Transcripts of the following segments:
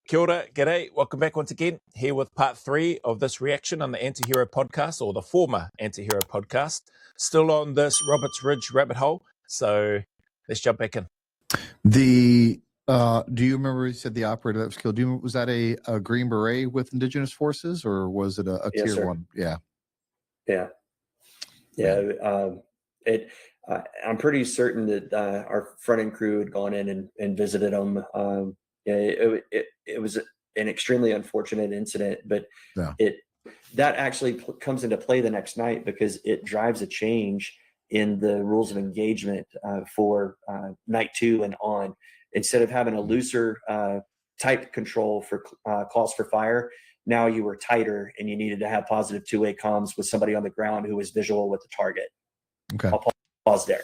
Kia ora, g'day, welcome back once again, here with part 3 of this reaction on the Antihero podcast, or the former Antihero podcast, still on this Roberts Ridge rabbit hole, so let's jump back in. Do you remember you said the operator that was killed? Was that a Green Beret with Indigenous Forces, or was it a Yes, tier sir. 1? Yeah. I'm pretty certain that our front end crew had gone in and visited them. It was an extremely unfortunate incident, but that actually comes into play the next night because it drives a change in the rules of engagement for night 2 and on. Instead of having a looser type control for calls for fire, now you were tighter and you needed to have positive two-way comms with somebody on the ground who was visual with the target. Okay. I'll pause there.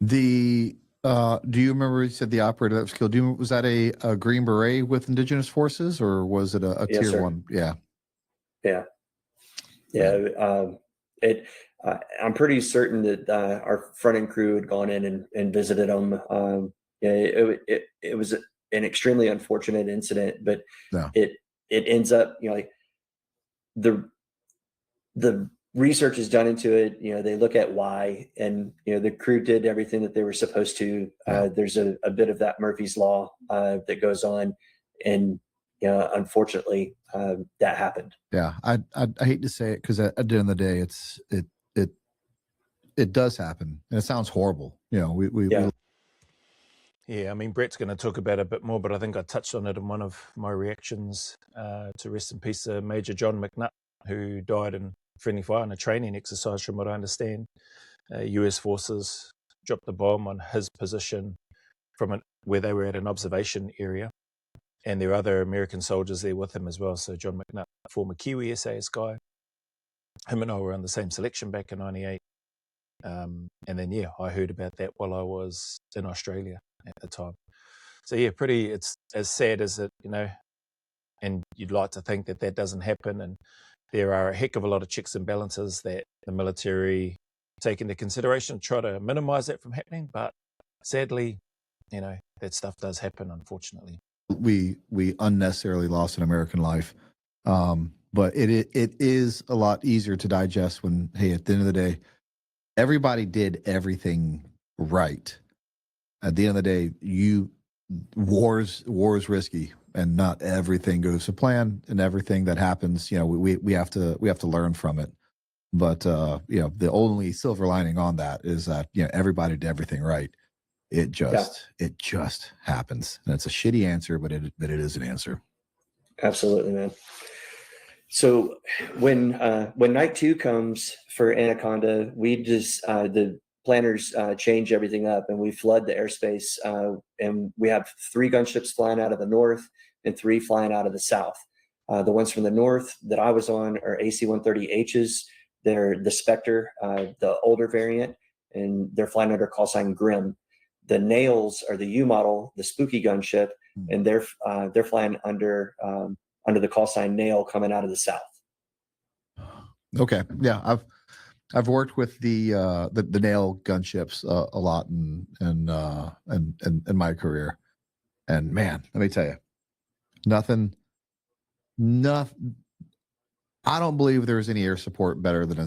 Do you remember you said the operator that was killed? Was that a Green Beret with Indigenous Forces, or was it a Yes, tier sir. 1? Yeah. I'm pretty certain that our front end crew had gone in and visited them. It was an extremely unfortunate incident, but it ends up, like the research is done into it. They look at why, and the crew did everything that they were supposed to. There's a bit of that Murphy's Law that goes on, and unfortunately, that happened. Yeah, I hate to say it because at the end of the day, it does happen, and it sounds horrible. I mean, Brett's going to talk about it a bit more, but I think I touched on it in one of my reactions to rest in peace Major John McNutt, who died in friendly fire in a training exercise, from what I understand. US forces dropped the bomb on his position from where they were at an observation area, and there were other American soldiers there with him as well. So John McNutt, former Kiwi SAS guy, him and I were on the same selection back in '98. And then, I heard about that while I was in Australia at the time. So it's as sad as it, and you'd like to think that doesn't happen. And there are a heck of a lot of checks and balances that the military take into consideration, try to minimize that from happening. But sadly, that stuff does happen, unfortunately. We unnecessarily lost an American life. But it is a lot easier to digest when, hey, at the end of the day, everybody did everything right. At the end of the day, war's risky, and not everything goes to plan, and everything that happens, we have to learn from it. But the only silver lining on that is that everybody did everything right. It just happens, and it's a shitty answer, but it is an answer. Absolutely, man. So when night 2 comes for Anaconda, we just the planners change everything up, and we flood the airspace, and we have 3 gunships flying out of the north and 3 flying out of the south. The ones from the north that I was on are AC-130Hs. They're the Spectre, the older variant, and they're flying under call sign Grim. The Nails are the U model, the spooky gunship, and they're flying under the call sign Nail, coming out of the south. Okay, yeah, I've worked with the Nail gunships a lot in my career, and man, let me tell you, nothing. I don't believe there's any air support better than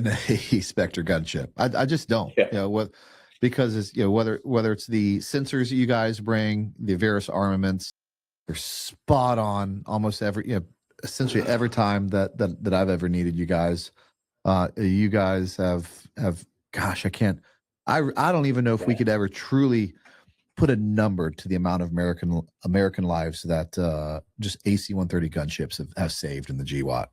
a Spectre gunship. I just don't. Because it's whether it's the sensors that you guys bring, the various armaments, they're spot on almost essentially every time that I've ever needed you guys. You guys have gosh, I don't even know if we could ever truly put a number to the amount of American lives that just AC-130 gunships have saved in the GWAT.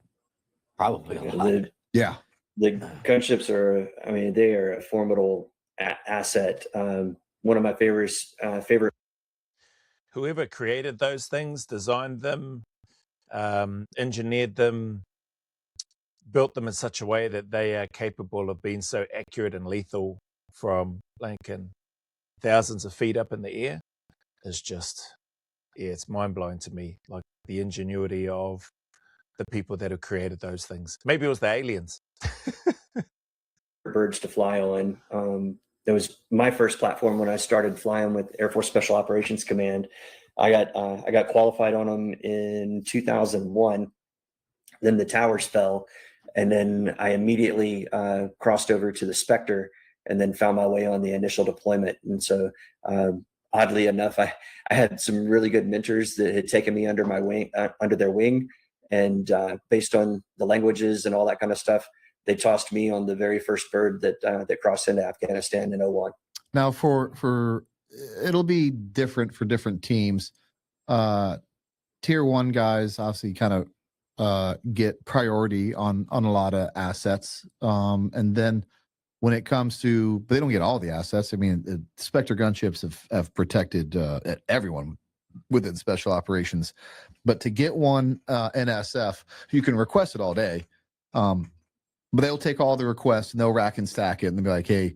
Probably a lot. The gunships are, they are a formidable asset. One of my favorite. Whoever created those things, designed them, engineered them, built them in such a way that they are capable of being so accurate and lethal from thousands of feet up in the air, is just, it's mind-blowing to me. Like the ingenuity of the people that have created those things. Maybe it was the aliens. Birds to fly on. It was my first platform when I started flying with Air Force Special Operations Command. I got qualified on them in 2001. Then the towers fell, and then I immediately crossed over to the Spectre, and then found my way on the initial deployment. And so, oddly enough, I had some really good mentors that had taken me under their wing, and based on the languages and all that kind of stuff, they tossed me on the very first bird that crossed into Afghanistan in 01. Now, for it'll be different for different teams. Tier 1 guys obviously kind of get priority on a lot of assets, and then when it comes to, but they don't get all the assets. I mean, the Spectre gunships have protected everyone within special operations, but to get one NSF, you can request it all day, but they'll take all the requests and they'll rack and stack it, and they'll be like, hey,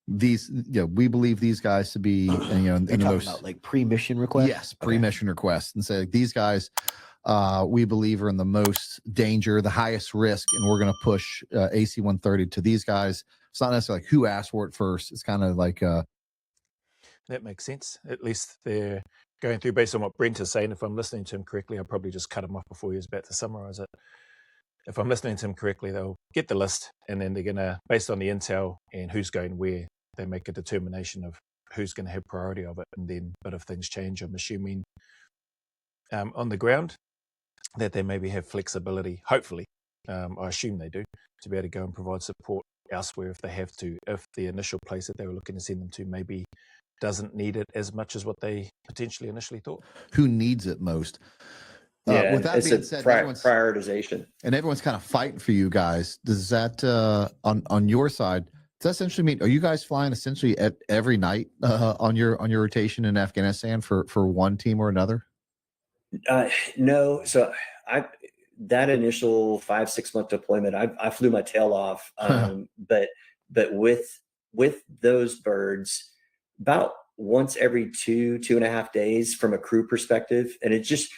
these, we believe these guys to be, in the most, about like pre-mission requests. yes, pre-mission requests, and say, like, these guys we believe are in the most danger, the highest risk, and we're going to push AC 130 to these guys. It's not necessarily like who asked for it first. It's kind of like that makes sense. At least they're going through, based on what Brent is saying. If I'm listening to him correctly, I'll probably just cut him off before he was about to summarize it. If I'm listening to him correctly, they'll get the list, and then they're going to, based on the intel and who's going where, they make a determination of who's going to have priority of it. And then, but if things change, I'm assuming on the ground that they maybe have flexibility, hopefully, I assume they do, to be able to go and provide support elsewhere if they have to, if the initial place that they were looking to send them to maybe doesn't need it as much as what they potentially initially thought. who needs it most. Yeah, with that it's being a said, prioritization. and everyone's kind of fighting for you guys. Does that on your side? Does that essentially mean, are you guys flying essentially at every night on your rotation in Afghanistan for one team or another? No. So that initial 5-6 month deployment, I flew my tail off. But with those birds, about once every 2.5 days from a crew perspective, and it's just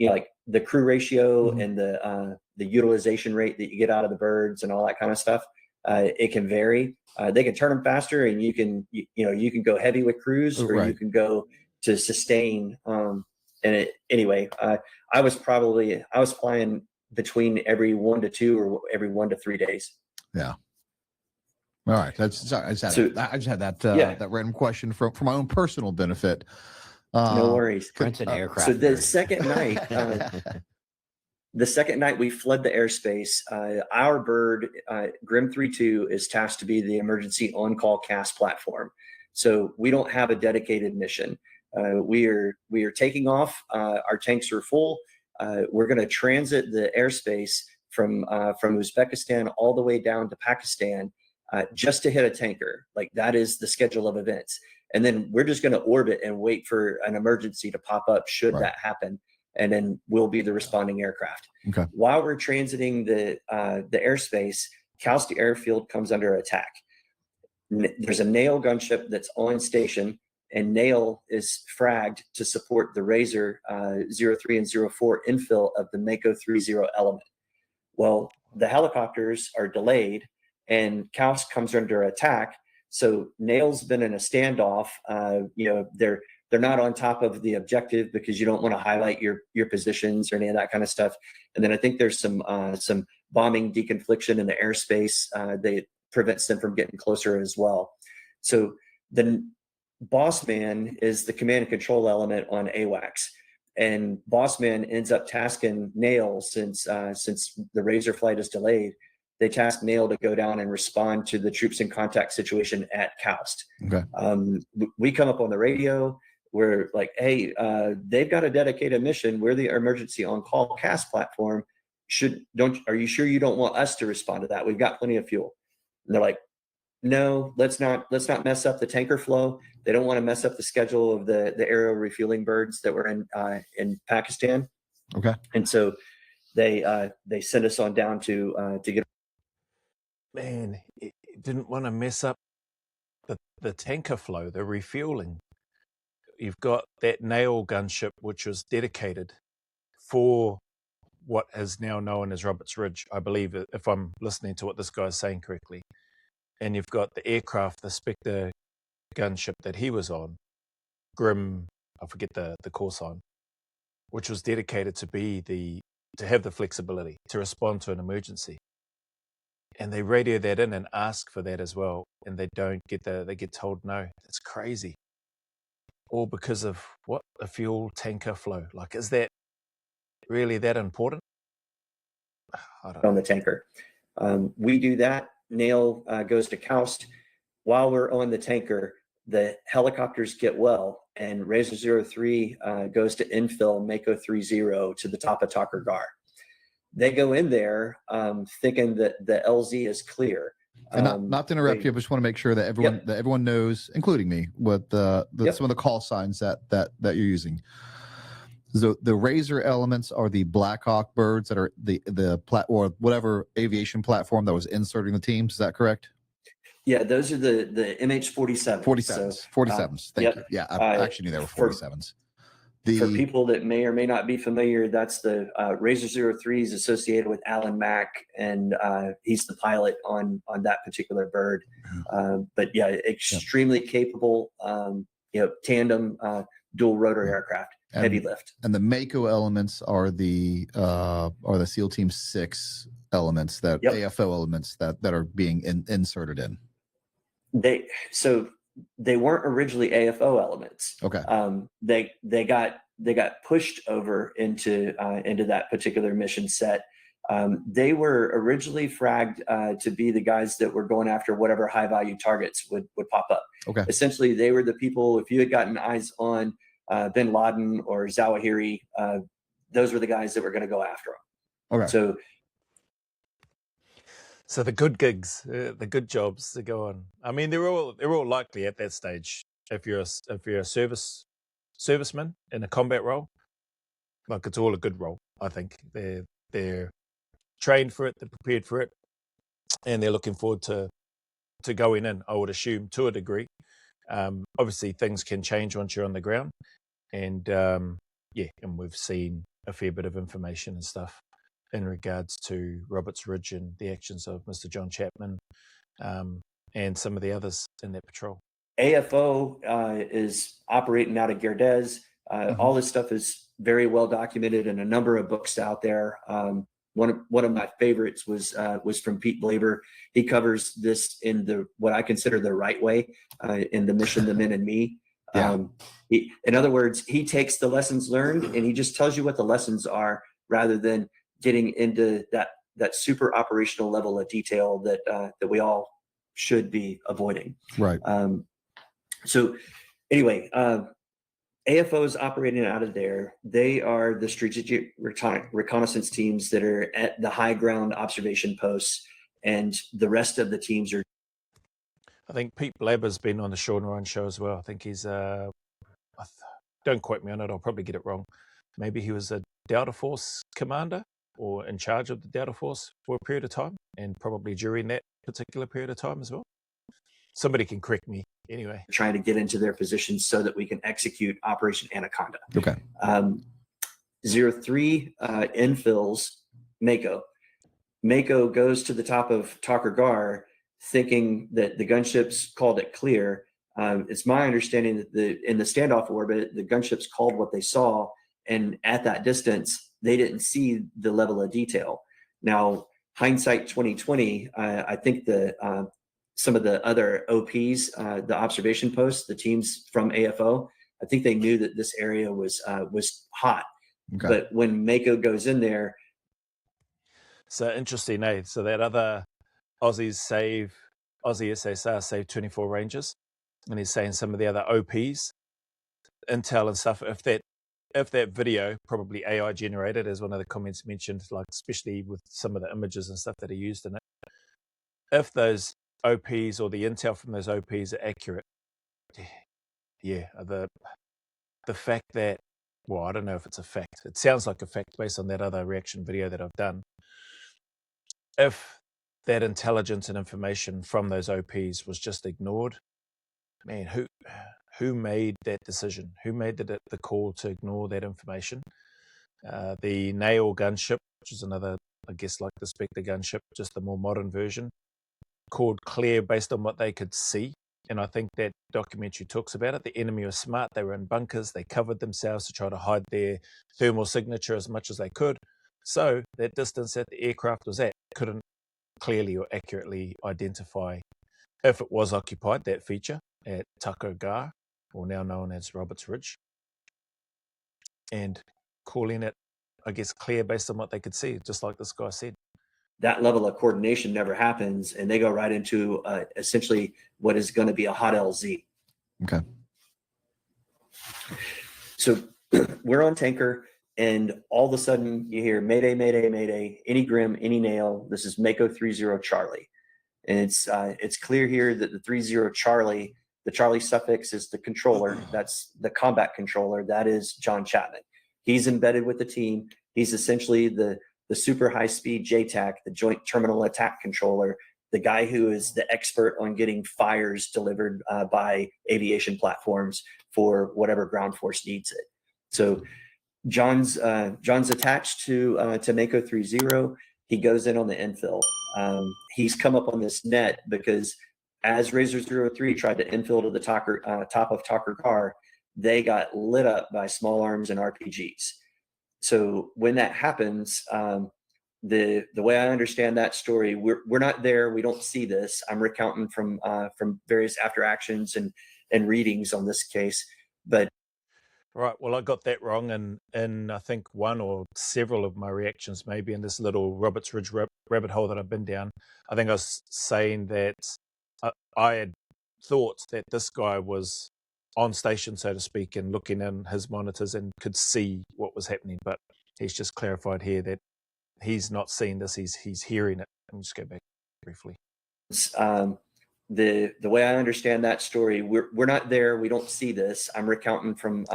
like the crew ratio and the utilization rate that you get out of the birds and all that kind of stuff. It can vary. They can turn them faster, and you can go heavy with crews, or you can go to sustain. Anyway, I was flying between every 1 to 2 or every 1 to 3 days. Yeah. All right. I just had that random question for my own personal benefit. No worries. Brent's an aircraft. So the second night, the second night we flood the airspace, our bird, Grim 32, is tasked to be the emergency on-call CAS platform. So we don't have a dedicated mission. We are taking off. Our tanks are full. We're going to transit the airspace from Uzbekistan all the way down to Pakistan, just to hit a tanker. Like, that is the schedule of events. And then we're just going to orbit and wait for an emergency to pop up should that happen. And then we'll be the responding aircraft. Okay. While we're transiting the airspace, Kalski Airfield comes under attack. There's a Nail gunship that's on station, and Nail is fragged to support the Razor 03 and 04 infill of the Mako 30 element. Well, the helicopters are delayed, and Kalsk comes under attack. So Nail's been in a standoff. They're not on top of the objective because you don't want to highlight your positions or any of that kind of stuff. And then I think there's some bombing deconfliction in the airspace that prevents them from getting closer as well. So the Bossman is the command and control element on AWACS. And Bossman ends up tasking Nail, since the Razor flight is delayed. They task Nail to go down and respond to the troops in contact situation at Kaust. Okay. We come up on the radio. We're like, hey, they've got a dedicated mission. We're the emergency on-call CAS platform. Are you sure you don't want us to respond to that? We've got plenty of fuel. And they're like, no, let's not mess up the tanker flow. They don't want to mess up the schedule of the aerial refueling birds that were in Pakistan. Okay. And so they send us on down to get. Man, it didn't want to mess up the tanker flow, the refueling. You've got that Nail gunship, which was dedicated for what is now known as Roberts Ridge, I believe, if I'm listening to what this guy's saying correctly. And you've got the aircraft, the Spectre gunship that he was on, Grim I forget the call sign, which was dedicated to have the flexibility to respond to an emergency. And they radio that in and ask for that as well, and they don't get they get told no. It's crazy. All because of what? A fuel tanker flow. Like, is that really that important? I don't know. On the tanker. We do that. Nail goes to Coust. While we're on the tanker, the helicopters get well, and Razor 03 goes to infill Mako 30 to the top of Talker Gar. They go in there thinking that the LZ is clear. And not to interrupt you, I just want to make sure that everyone knows, including me, what some of the call signs that you're using. So the Razor elements are the Black Hawk birds that are the or whatever aviation platform that was inserting the teams. Is that correct? Yeah, those are the MH47s. 47s. Thank you. Yeah, I actually knew they were 47s. For people that may or may not be familiar, that's the Razor 03 is associated with Alan Mack, and he's the pilot on that particular bird. But yeah, extremely capable, tandem dual rotor aircraft, heavy lift. And the Mako elements are the SEAL Team 6 elements AFO elements that are being inserted in. They weren't originally AFO elements. Okay. They got pushed over into that particular mission set. They were originally fragged to be the guys that were going after whatever high value targets would pop up. Okay. Essentially, they were the people. If you had gotten eyes on Bin Laden or Zawahiri, those were the guys that were going to go after them. Okay. So the good gigs, the good jobs to go on. I mean, they're all likely at that stage. If you're a serviceman in a combat role, like, it's all a good role. I think they're trained for it, they're prepared for it, and they're looking forward to going in. I would assume, to a degree. Obviously, things can change once you're on the ground, and and we've seen a fair bit of information and stuff in regards to Roberts Ridge and the actions of Mr. John Chapman, and some of the others in that patrol. AFO is operating out of Gerdez. All this stuff is very well documented in a number of books out there. One of my favorites was from Pete Blaber. He covers this in what I consider the right way, in the Mission, the Men, and Me. Yeah. In other words, he takes the lessons learned and he just tells you what the lessons are, rather than getting into that super operational level of detail that we all should be avoiding. Right. So anyway, AFO is operating out of there. They are the strategic reconnaissance teams that are at the high ground observation posts, and the rest of the teams are. I think Pete Blaber's been on the Sean Ryan show as well. I think he's don't quote me on it, I'll probably get it wrong. Maybe he was a Delta Force commander or in charge of the Delta Force for a period of time, and probably during that particular period of time as well. Somebody can correct me anyway. Trying to get into their positions so that we can execute Operation Anaconda. Okay. 03 infills Mako. Mako goes to the top of Talker Gar thinking that the gunships called it clear. It's my understanding that in the standoff orbit, the gunships called what they saw, and at that distance, they didn't see the level of detail. Now, hindsight 2020, I think some of the other OPs, the observation posts, the teams from AFO, I think they knew that this area was hot. Okay. But when Mako goes in there. So interesting, eh? So that other Aussie SSR saved 24 Rangers, and he's saying some of the other OPs, intel and stuff, if that video, probably AI generated, as one of the comments mentioned, like especially with some of the images and stuff that are used in it, if those OPs or the intel from those OPs are accurate, the fact that, well, I don't know if it's a fact. It sounds like a fact based on that other reaction video that I've done. If that intelligence and information from those OPs was just ignored, man, who made that decision? Who made the call to ignore that information? The Nail gunship, which is another, I guess, like the Spectre gunship, just the more modern version, called clear based on what they could see and I think that documentary talks about it. The enemy was smart. They were in bunkers. They covered themselves to try to hide their thermal signature as much as they could. So that distance that the aircraft was at couldn't clearly or accurately identify if it was occupied, that feature at Tucker Gar, or now known as Roberts Ridge, and calling it, I guess, clear based on what they could see, just like this guy said. That level of coordination never happens, and they go right into essentially what is going to be a hot LZ. Okay. So we're on tanker, and all of a sudden you hear Mayday, Mayday, Mayday, any Grim, any Nail. This is Mako 30 Charlie. And it's clear here that the 30 Charlie, the Charlie suffix is the controller. That's the combat controller. That is John Chapman. He's embedded with the team. He's essentially the super high speed JTAC, the Joint Terminal Attack Controller, the guy who is the expert on getting fires delivered by aviation platforms for whatever ground force needs it. So John's attached to Mako 30. He goes in on the infill. He's come up on this net because as Razor 03 tried to infill to the top of Tucker Car, they got lit up by small arms and RPGs. So when that happens, the way I understand that story, we're not there. We don't see this. I'm recounting from various after actions and readings on this case, but. Right. Well, I got that wrong in I think one or several of my reactions, maybe in this little Roberts Ridge rabbit hole that I've been down. I think I was saying that I had thought that this guy was on station, so to speak, and looking in his monitors and could see what was happening. But he's just clarified here that he's not seeing this; he's hearing it. Let me just go back briefly. The way I understand that story, we're not there. We don't see this. I'm recounting from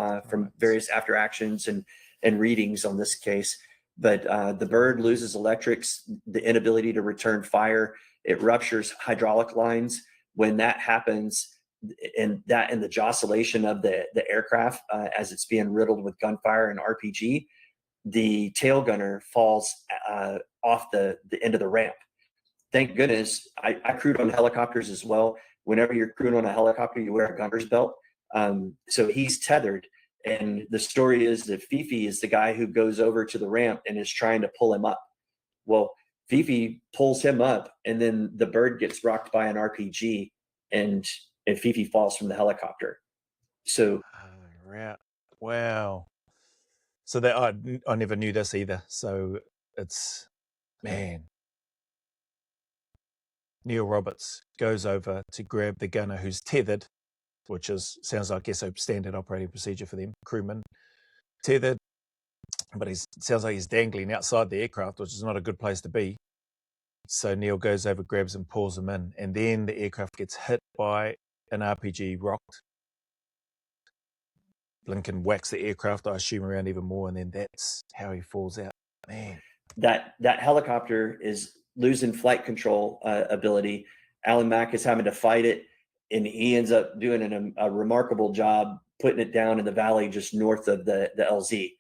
various after actions and readings on this case. But the bird loses electrics, the inability to return fire. It ruptures hydraulic lines. When that happens, and the joscillation of the aircraft as it's being riddled with gunfire and RPG, the tail gunner falls off the end of the ramp. Thank goodness I crewed on helicopters as well. Whenever you're crewing on a helicopter, you wear a gunner's belt. So he's tethered. And the story is that Fifi is the guy who goes over to the ramp and is trying to pull him up. Well, Fifi pulls him up, and then the bird gets rocked by an RPG, and Fifi falls from the helicopter. So, wow. So that I never knew this either. So it's, man. Neil Roberts goes over to grab the gunner who's tethered, which sounds like, I guess, a standard operating procedure for them, crewman, tethered, but it sounds like he's dangling outside the aircraft, which is not a good place to be. So Neil goes over, grabs him, pulls him in, and then the aircraft gets hit by an RPG, rocked. Blinken whacks the aircraft, I assume, around even more, and then that's how he falls out. Man. That helicopter is losing flight control ability. Alan Mack is having to fight it, and he ends up doing a remarkable job putting it down in the valley just north of the LZ.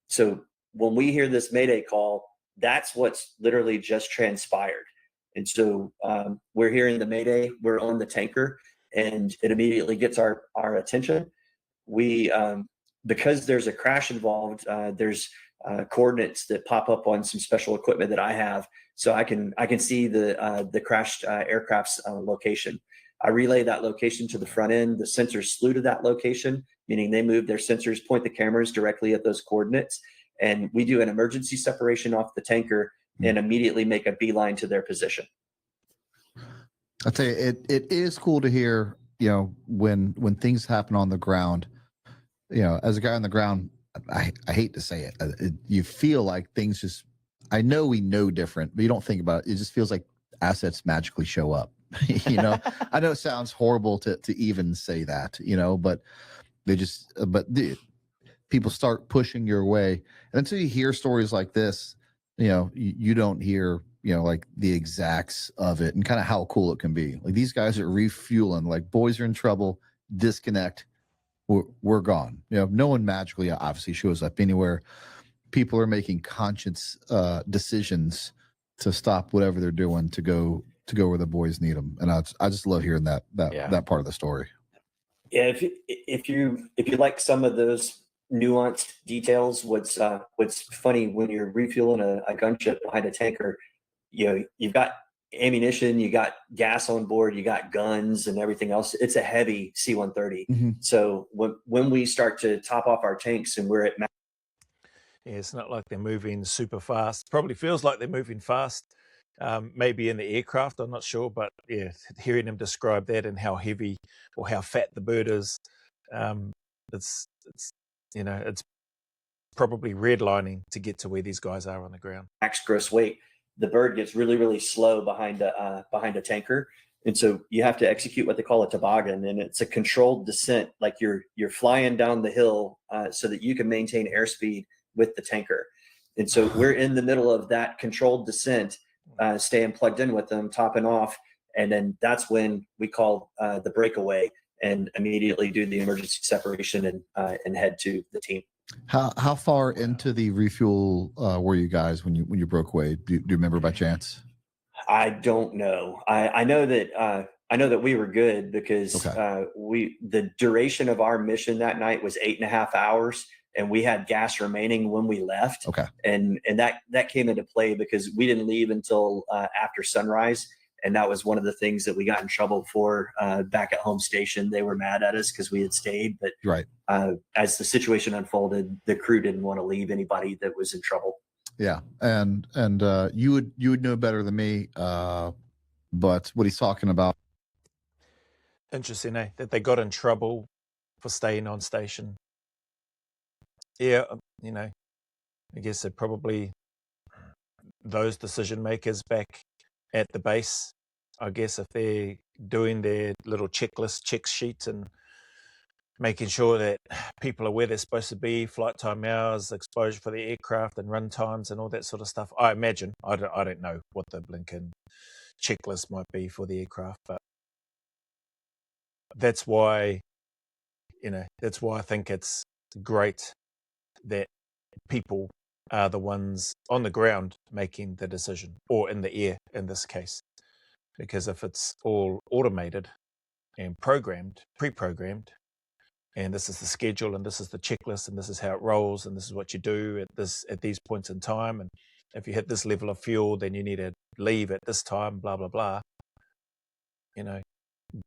So when we hear this Mayday call, that's what's literally just transpired. And so we're hearing the Mayday, we're on the tanker, and it immediately gets our attention. We because there's a crash involved, there's coordinates that pop up on some special equipment that I have, so I can see the crashed aircraft's location. I relay that location to the front end. The sensors flew to that location, meaning they move their sensors, point the cameras directly at those coordinates, and we do an emergency separation off the tanker and immediately make a beeline to their position. I'll tell you, it is cool to hear, when things happen on the ground, as a guy on the ground, I hate to say it, you feel like things just, I know we know different, but you don't think about it. It just feels like assets magically show up. I know it sounds horrible to even say that, but people start pushing your way. And until you hear stories like this, you don't hear, like the exacts of it and kind of how cool it can be. Like, these guys are refueling, like, boys are in trouble, disconnect, we're gone. No one magically obviously shows up anywhere. People are making conscious decisions to stop whatever they're doing to go to go where the boys need them. And I just love hearing that part of the story. Yeah, if you like some of those nuanced details, what's funny when you're refueling a gunship behind a tanker, you've got ammunition, you got gas on board, you got guns and everything else. It's a heavy C-130. Mm-hmm. So when we start to top off our tanks and we're at yeah, it's not like they're moving super fast. Probably feels like they're moving fast. Maybe in the aircraft, I'm not sure, but yeah, hearing him describe that and how heavy or how fat the bird is, it's it's probably redlining to get to where these guys are on the ground. max gross weight, the bird gets really, really slow behind a tanker. And so you have to execute what they call a toboggan, and it's a controlled descent. Like you're flying down the hill so that you can maintain airspeed with the tanker. And so we're in the middle of that controlled descent, staying plugged in with them, topping off. And then that's when we call the breakaway and immediately do the emergency separation and head to the team. How far into the refuel were you guys when you broke away? Do you remember by chance? I don't know. I know that we were good because the duration of our mission that night was 8.5 hours, and we had gas remaining when we left. Okay. And that came into play because we didn't leave until after sunrise. And that was one of the things that we got in trouble for back at home station. They were mad at us because we had stayed. But right. As the situation unfolded, the crew didn't want to leave anybody that was in trouble. Yeah. And you would know better than me. But what he's talking about. Interesting, that they got in trouble for staying on station. Yeah, I guess they're probably those decision makers back at the base. I guess if they're doing their little check sheets and making sure that people are where they're supposed to be, flight time hours, exposure for the aircraft and run times and all that sort of stuff. I imagine, I don't know what the blinking checklist might be for the aircraft, but that's why I think it's great that people are the ones on the ground making the decision, or in the air in this case. Because if it's all automated and pre-programmed, and this is the schedule and this is the checklist and this is how it rolls and this is what you do at these points in time, and if you hit this level of fuel, then you need to leave at this time, blah, blah, blah.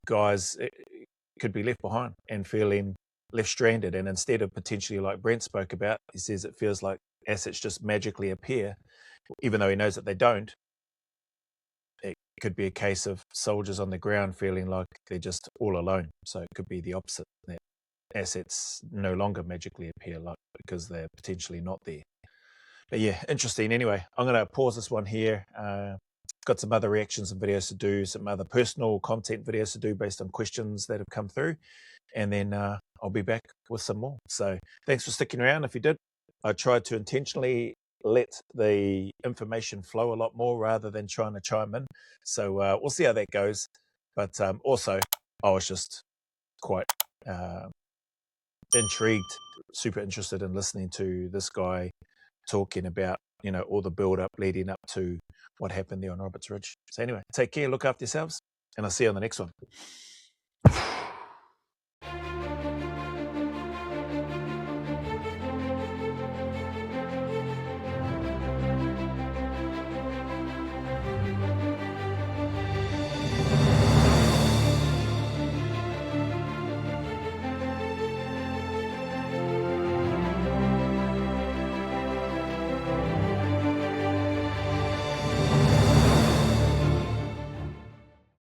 Guys could be left behind and feeling left stranded. And instead of potentially, like Brent spoke about, he says it feels like assets just magically appear, even though he knows that they don't. It could be a case of soldiers on the ground feeling like they're just all alone. So it could be the opposite, that assets no longer magically appear, like because they're potentially not there. But yeah, interesting. Anyway, I'm going to pause this one here. Got some other reactions and videos to do, some other personal content videos to do based on questions that have come through. And then I'll be back with some more. So thanks for sticking around. If you did, I tried to intentionally let the information flow a lot more rather than trying to chime in. So we'll see how that goes. But also, I was just quite intrigued, super interested in listening to this guy talking about, all the build up leading up to what happened there on Roberts Ridge. So anyway, take care, look after yourselves, and I'll see you on the next one.